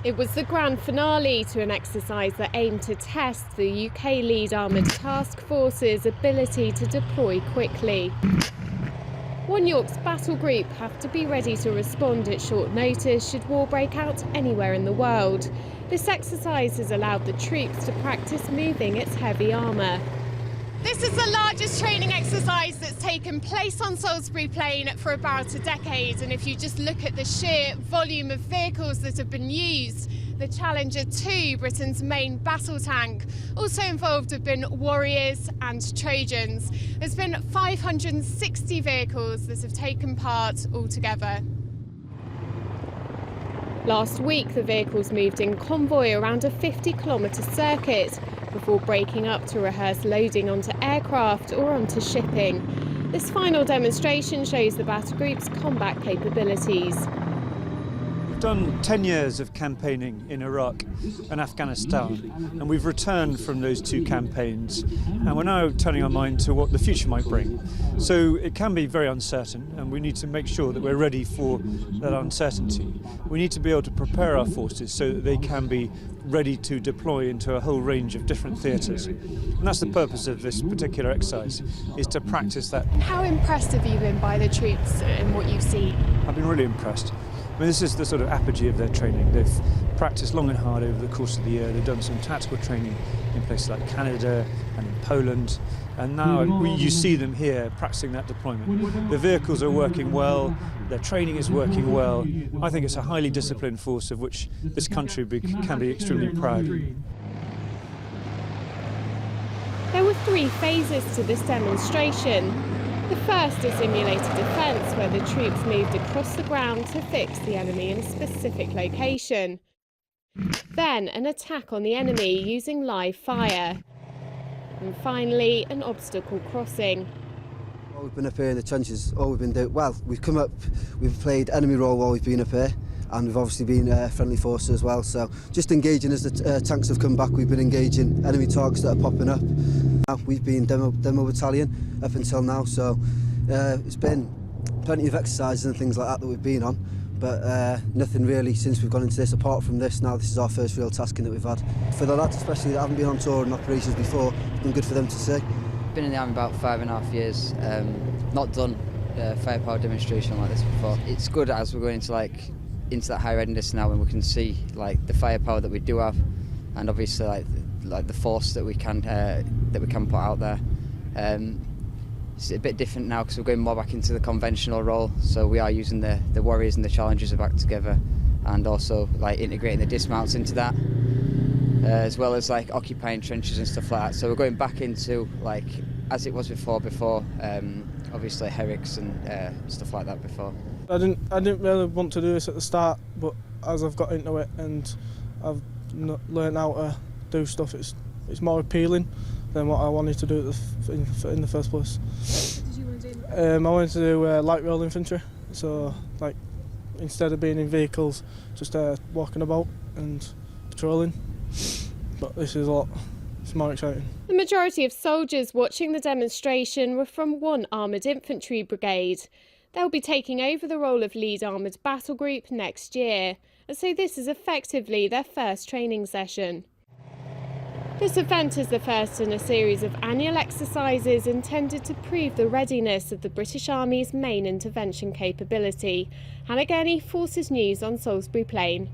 It was the grand finale to an exercise that aimed to test the UK Lead Armoured Task Force's ability to deploy quickly. One York's battle group have to be ready to respond at short notice should war break out anywhere in the world. This exercise has allowed the troops to practice moving its heavy armour. This is the largest training exercise that's taken place on Salisbury Plain for about a decade, and if you just look at the sheer volume of vehicles that have been used, the Challenger 2, Britain's main battle tank. Also involved have been Warriors and Trojans. There's been 560 vehicles that have taken part altogether. Last week, the vehicles moved in convoy around a 50-kilometre circuit before breaking up to rehearse loading onto aircraft or onto shipping. This final demonstration shows the battle group's combat capabilities. We've done 10 years of campaigning in Iraq and Afghanistan, and we've returned from those two campaigns, and we're now turning our mind to what the future might bring. So it can be very uncertain, and we need to make sure that we're ready for that uncertainty. We need to be able to prepare our forces so that they can be ready to deploy into a whole range of different theatres. And that's the purpose of this particular exercise, is to practice that. How impressed have you been by the troops and what you've seen? I've been really impressed. I mean, this is the sort of apogee of their training. They've practiced long and hard over the course of the year. They've done some tactical training in places like Canada and in Poland. And now you see them here practicing that deployment. The vehicles are working well, their training is working well. I think it's a highly disciplined force of which this country can be extremely proud. There were 3 phases to this demonstration. The first is simulated defence, where the troops moved across the ground to fix the enemy in a specific location. Then an attack on the enemy using live fire. And finally, an obstacle crossing. While we've been up here in the trenches, all we've been doing, well, we've come up, we've played enemy role while we've been up here, and we've obviously been friendly forces as well. So just engaging as the tanks have come back, we've been engaging enemy targets that are popping up. We've been demo battalion up until now, so it's been plenty of exercises and things like that we've been on, but nothing really since we've gone into this apart from this. Now this is our first real tasking that we've had. For the lads especially that haven't been on tour and operations before, it's been good for them to see. Been in the army about 5.5 years, not done a firepower demonstration like this before. It's good as we're going into that high readiness now, and we can see the firepower that we do have, and obviously like the force that we can put out there. It's a bit different now because we're going more back into the conventional role, so we are using the Warriors and the Challengers back together, and also integrating the dismounts into that, as well as occupying trenches and stuff like that. So we're going back into as it was before obviously Herricks and stuff like that before. I didn't really want to do this at the start, but as I've got into it and I've learned how to do stuff, it's more appealing than what I wanted to do in the first place. What did you want to do? I wanted to do light rail infantry, so instead of being in vehicles, just walking about and patrolling. But this is it's more exciting. The majority of soldiers watching the demonstration were from 1 Armoured Infantry Brigade. They'll be taking over the role of Lead Armoured Battle Group next year, and so this is effectively their first training session. This event is the first in a series of annual exercises intended to prove the readiness of the British Army's main intervention capability. Hannah Gurney, Forces News on Salisbury Plain.